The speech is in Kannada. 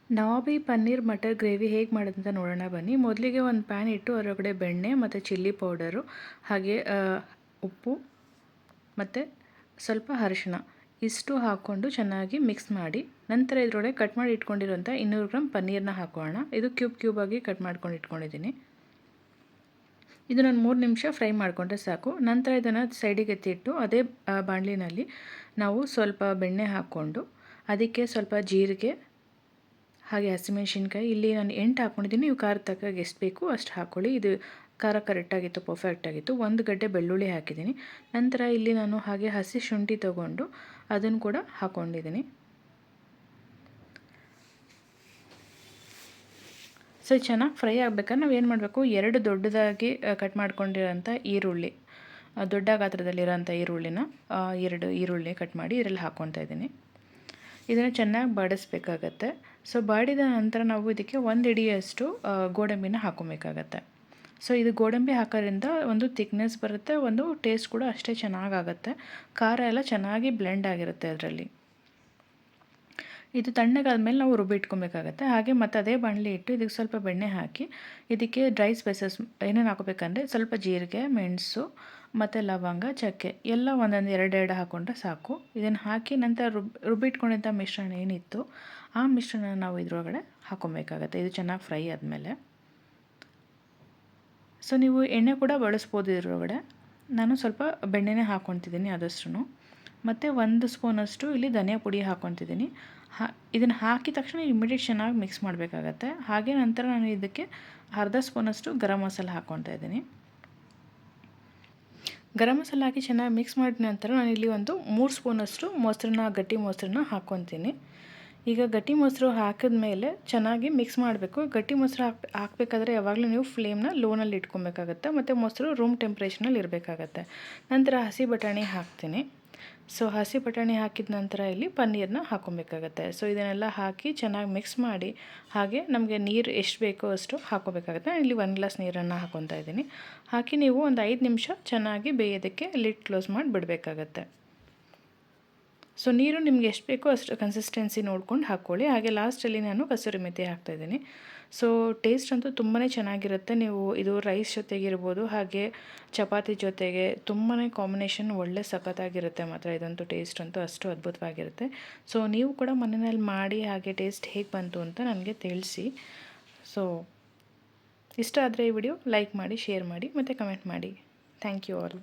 ನವಾಬಿ ಪನ್ನೀರ್ ಮಟರ್ ಗ್ರೇವಿ ಹೇಗೆ ಮಾಡೋದಂತ ನೋಡೋಣ ಬನ್ನಿ. ಮೊದಲಿಗೆ ಒಂದು ಪ್ಯಾನ್ ಇಟ್ಟು ಅದರೊಳಗಡೆ ಬೆಣ್ಣೆ ಮತ್ತು ಚಿಲ್ಲಿ ಪೌಡರು ಹಾಗೆ ಉಪ್ಪು ಮತ್ತು ಸ್ವಲ್ಪ ಅರಿಶಿಣ ಇಷ್ಟು ಹಾಕ್ಕೊಂಡು ಚೆನ್ನಾಗಿ ಮಿಕ್ಸ್ ಮಾಡಿ, ನಂತರ ಇದರೊಳಗೆ ಕಟ್ ಮಾಡಿ ಇಟ್ಕೊಂಡಿರೋಂಥ 200 ಗ್ರಾಮ್ ಪನ್ನೀರನ್ನ ಹಾಕೋಣ. ಇದು ಕ್ಯೂಬಾಗಿ ಕಟ್ ಮಾಡ್ಕೊಂಡು ಇಟ್ಕೊಂಡಿದ್ದೀನಿ. ಇದು ನಾನು 3 ನಿಮಿಷ ಫ್ರೈ ಮಾಡಿಕೊಂಡ್ರೆ ಸಾಕು. ನಂತರ ಇದನ್ನು ಸೈಡಿಗೆ ಎತ್ತಿಟ್ಟು ಅದೇ ಬಾಣಲಿನಲ್ಲಿ ನಾವು ಸ್ವಲ್ಪ ಬೆಣ್ಣೆ ಹಾಕ್ಕೊಂಡು ಅದಕ್ಕೆ ಸ್ವಲ್ಪ ಜೀರಿಗೆ ಹಾಗೆ ಹಸಿಮೆಣಸಿನ್ಕಾಯಿ, ಇಲ್ಲಿ ನಾನು 8 ಹಾಕ್ಕೊಂಡಿದ್ದೀನಿ. ನೀವು ಖಾರ ತಕ್ಕಾಗಿ ಎಷ್ಟು ಬೇಕು ಅಷ್ಟು ಹಾಕ್ಕೊಳ್ಳಿ. ಇದು ಖಾರ ಕರೆಕ್ಟಾಗಿತ್ತು, ಪರ್ಫೆಕ್ಟಾಗಿತ್ತು. 1 ಗಡ್ಡೆ ಬೆಳ್ಳುಳ್ಳಿ ಹಾಕಿದ್ದೀನಿ. ನಂತರ ಇಲ್ಲಿ ನಾನು ಹಾಗೆ ಹಸಿ ಶುಂಠಿ ತೊಗೊಂಡು ಅದನ್ನು ಕೂಡ ಹಾಕ್ಕೊಂಡಿದ್ದೀನಿ. ಸೊ ಚೆನ್ನಾಗಿ ಫ್ರೈ ಆಗಬೇಕಾದ್ರೆ ನಾವು ಏನು ಮಾಡಬೇಕು, 2 ದೊಡ್ಡದಾಗಿ ಕಟ್ ಮಾಡ್ಕೊಂಡಿರೋಂಥ ಈರುಳ್ಳಿ, ದೊಡ್ಡ ಗಾತ್ರದಲ್ಲಿರೋಂಥ ಈರುಳ್ಳಿನ 2 ಈರುಳ್ಳಿ ಕಟ್ ಮಾಡಿ ಇದರಲ್ಲಿ ಹಾಕ್ಕೊತಾ ಇದ್ದೀನಿ. ಇದನ್ನು ಚೆನ್ನಾಗಿ ಬಾಡಿಸ್ಬೇಕಾಗತ್ತೆ. ಸೊ ಬಾಡಿದ ನಂತರ ನಾವು ಇದಕ್ಕೆ 1 ಹಿಡಿಯಷ್ಟು ಗೋಡಂಬಿನ ಹಾಕ್ಕೊಬೇಕಾಗತ್ತೆ. ಸೊ ಇದು ಗೋಡಂಬಿ ಹಾಕೋದ್ರಿಂದ ಒಂದು ಥಿಕ್ನೆಸ್ ಬರುತ್ತೆ, ಒಂದು ಟೇಸ್ಟ್ ಕೂಡ ಅಷ್ಟೇ ಚೆನ್ನಾಗಾಗತ್ತೆ. ಖಾರ ಎಲ್ಲ ಚೆನ್ನಾಗಿ ಬ್ಲೆಂಡ್ ಆಗಿರುತ್ತೆ ಅದರಲ್ಲಿ. ಇದು ತಣ್ಣಗಾದ್ಮೇಲೆ ನಾವು ರುಬ್ಬಿಟ್ಕೊಬೇಕಾಗತ್ತೆ. ಹಾಗೆ ಮತ್ತು ಅದೇ ಬಾಣಲಿ ಇಟ್ಟು ಇದಕ್ಕೆ ಸ್ವಲ್ಪ ಬೆಣ್ಣೆ ಹಾಕಿ ಇದಕ್ಕೆ ಡ್ರೈ ಸ್ಪೈಸಸ್ ಏನೇನು ಹಾಕೋಬೇಕಂದ್ರೆ ಸ್ವಲ್ಪ ಜೀರಿಗೆ, ಮೆಣಸು ಮತ್ತು ಲವಂಗ, ಚಕ್ಕೆ ಎಲ್ಲ ಒಂದೊಂದು 2 ಹಾಕ್ಕೊಂಡ್ರೆ ಸಾಕು. ಇದನ್ನು ಹಾಕಿ ನಂತರ ರುಬ್ಬಿಟ್ಕೊಂಡಿದ್ದ ಮಿಶ್ರಣ ಏನಿತ್ತು ಆ ಮಿಶ್ರಣ ನಾವು ಇದರೊಳಗಡೆ ಹಾಕ್ಕೊಬೇಕಾಗತ್ತೆ. ಇದು ಚೆನ್ನಾಗಿ ಫ್ರೈ ಆದಮೇಲೆ ಸೊ ನೀವು ಎಣ್ಣೆ ಕೂಡ ಬಳಸ್ಬೋದು ಇದರೊಳಗಡೆ. ನಾನು ಸ್ವಲ್ಪ ಬೆಣ್ಣೆನೇ ಹಾಕ್ಕೊತಿದ್ದೀನಿ ಆದಷ್ಟು. ಮತ್ತು 1 ಸ್ಪೂನಷ್ಟು ಇಲ್ಲಿ ಧನಿಯಾ ಪುಡಿ ಹಾಕ್ಕೊತಿದ್ದೀನಿ. ಇದನ್ನು ಹಾಕಿದ ತಕ್ಷಣ ಇಮಿಡಿಯೇಟ್ ಚೆನ್ನಾಗಿ ಮಿಕ್ಸ್ ಮಾಡಬೇಕಾಗತ್ತೆ. ಹಾಗೆ ನಂತರ ನಾನು ಇದಕ್ಕೆ ಅರ್ಧ ಸ್ಪೂನಷ್ಟು ಗರಂ ಮಸಾಲ ಹಾಕ್ಕೊತಾ ಇದ್ದೀನಿ. ಗರಂ ಮಸಾಲ ಹಾಕಿ ಚೆನ್ನಾಗಿ ಮಿಕ್ಸ್ ಮಾಡಿದ ನಂತರ ನಾನಿಲ್ಲಿ ಒಂದು 3 ಸ್ಪೂನಷ್ಟು ಮೊಸರನ್ನ, ಗಟ್ಟಿ ಮೊಸರನ್ನ ಹಾಕ್ಕೊತೀನಿ. ಈಗ ಗಟ್ಟಿ ಮೊಸರು ಹಾಕಿದ ಮೇಲೆ ಚೆನ್ನಾಗಿ ಮಿಕ್ಸ್ ಮಾಡಬೇಕು. ಗಟ್ಟಿ ಮೊಸರು ಹಾಕಬೇಕಾದ್ರೆ ಯಾವಾಗಲೂ ನೀವು ಫ್ಲೇಮ್ನ ಲೋನಲ್ಲಿ ಇಟ್ಕೊಬೇಕಾಗತ್ತೆ ಮತ್ತು ಮೊಸರು ರೂಮ್ ಟೆಂಪ್ರೇಚರ್ನಲ್ಲಿ ಇರಬೇಕಾಗತ್ತೆ. ನಂತರ ಹಸಿ ಬಟಾಣಿ ಹಾಕ್ತೀನಿ. ಸೊ ಹಸಿ ಬಟಾಣಿ ಹಾಕಿದ ನಂತರ ಇಲ್ಲಿ ಪನ್ನೀರನ್ನ ಹಾಕ್ಕೊಬೇಕಾಗತ್ತೆ. ಸೊ ಇದನ್ನೆಲ್ಲ ಹಾಕಿ ಚೆನ್ನಾಗಿ ಮಿಕ್ಸ್ ಮಾಡಿ, ಹಾಗೆ ನಮಗೆ ನೀರು ಎಷ್ಟು ಬೇಕೋ ಅಷ್ಟು ಹಾಕ್ಕೋಬೇಕಾಗತ್ತೆ. ಇಲ್ಲಿ 1 ಗ್ಲಾಸ್ ನೀರನ್ನು ಹಾಕ್ಕೊತಾ ಇದ್ದೀನಿ. ಹಾಕಿ ನೀವು ಒಂದು 5 ನಿಮಿಷ ಚೆನ್ನಾಗಿ ಬೇಯೋದಕ್ಕೆ ಲಿಡ್ ಕ್ಲೋಸ್ ಮಾಡಿ ಬಿಡಬೇಕಾಗತ್ತೆ. ಸೊ ನೀರು ನಿಮ್ಗೆ ಎಷ್ಟು ಬೇಕೋ ಅಷ್ಟು ಕನ್ಸಿಸ್ಟೆನ್ಸಿ ನೋಡ್ಕೊಂಡು ಹಾಕ್ಕೊಳ್ಳಿ. ಹಾಗೆ ಲಾಸ್ಟಲ್ಲಿ ನಾನು ಕಸೂರಿ ಮೆಥಿ ಹಾಕ್ತಾಯಿದ್ದೀನಿ. ಸೊ ಟೇಸ್ಟ್ ಅಂತೂ ತುಂಬಾ ಚೆನ್ನಾಗಿರುತ್ತೆ. ನೀವು ಇದು ರೈಸ್ ಜೊತೆಗಿರ್ಬೋದು, ಹಾಗೆ ಚಪಾತಿ ಜೊತೆಗೆ ತುಂಬಾ ಕಾಂಬಿನೇಷನ್ ಒಳ್ಳೆ ಸಖತ್ತಾಗಿರುತ್ತೆ ಮಾತ್ರ. ಇದಂತೂ ಟೇಸ್ಟ್ ಅಂತೂ ಅಷ್ಟು ಅದ್ಭುತವಾಗಿರುತ್ತೆ. ಸೊ ನೀವು ಕೂಡ ಮನೆಯಲ್ಲಿ ಮಾಡಿ ಹಾಗೆ ಟೇಸ್ಟ್ ಹೇಗೆ ಬಂತು ಅಂತ ನನಗೆ ತಿಳಿಸಿ. ಸೊ ಇಷ್ಟ ಆದರೆ ಈ ವಿಡಿಯೋ ಲೈಕ್ ಮಾಡಿ, ಶೇರ್ ಮಾಡಿ ಮತ್ತು ಕಮೆಂಟ್ ಮಾಡಿ. Thank you all.